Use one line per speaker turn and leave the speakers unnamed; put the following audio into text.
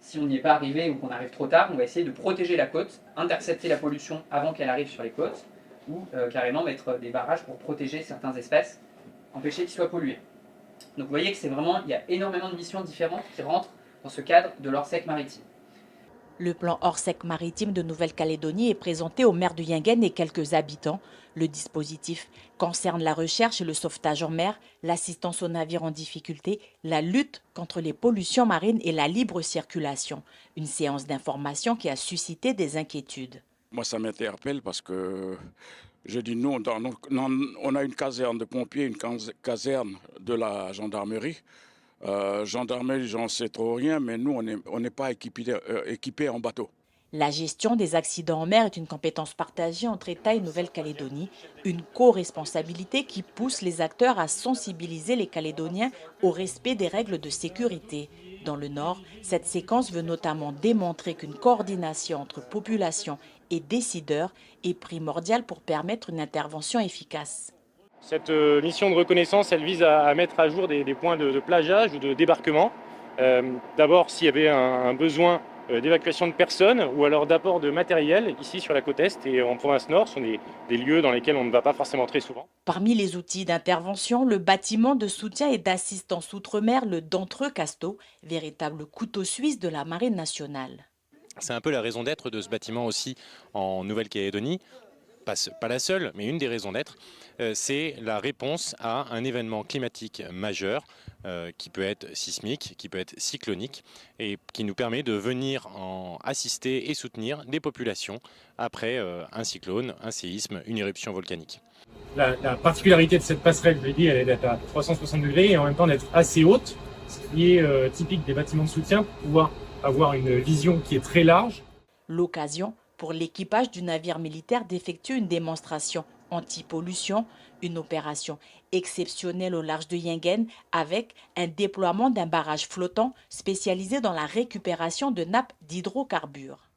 si on n'y est pas arrivé ou qu'on arrive trop tard, on va essayer de protéger la côte, intercepter la pollution avant qu'elle arrive sur les côtes, ou carrément mettre des barrages pour protéger certaines espèces, empêcher qu'ils soient pollués. Donc vous voyez que c'est vraiment, il y a énormément de missions différentes qui rentrent dans ce cadre de l'Orsec maritime.
Le plan Orsec maritime de Nouvelle-Calédonie est présenté au maire de Yingen et quelques habitants. Le dispositif concerne la recherche et le sauvetage en mer, l'assistance aux navires en difficulté, la lutte contre les pollutions marines et la libre circulation. Une séance d'information qui a suscité des inquiétudes.
Moi, ça m'interpelle parce que je dis nous, on a une caserne de pompiers, une caserne de la gendarmerie. Gendarmerie, j'en sais trop rien, mais nous, on n'est pas équipés en bateau.
La gestion des accidents en mer est une compétence partagée entre État et Nouvelle-Calédonie, une co-responsabilité qui pousse les acteurs à sensibiliser les Calédoniens au respect des règles de sécurité. Dans le Nord, cette séquence veut notamment démontrer qu'une coordination entre population et décideurs est primordiale pour permettre une intervention efficace.
Cette mission de reconnaissance, elle vise à mettre à jour des points de plageage ou de débarquement. D'abord, s'il y avait un besoin d'évacuation de personnes ou alors d'apport de matériel ici sur la côte Est et en province Nord, ce sont des lieux dans lesquels on ne va pas forcément très souvent.
Parmi les outils d'intervention, le bâtiment de soutien et d'assistance outre-mer, le Dentreux Casto, véritable couteau suisse de la Marine nationale.
C'est un peu la raison d'être de ce bâtiment aussi en Nouvelle-Calédonie. Pas la seule, mais une des raisons d'être, c'est la réponse à un événement climatique majeur qui peut être sismique, qui peut être cyclonique et qui nous permet de venir assister et soutenir des populations après un cyclone, un séisme, une éruption volcanique.
La particularité de cette passerelle, je l'ai dit, elle est d'être à 360 degrés et en même temps d'être assez haute, ce qui est typique des bâtiments de soutien pour pouvoir avoir une vision qui est très large.
L'occasion pour l'équipage du navire militaire d'effectuer une démonstration anti-pollution, une opération exceptionnelle au large de Yingen avec un déploiement d'un barrage flottant spécialisé dans la récupération de nappes d'hydrocarbures.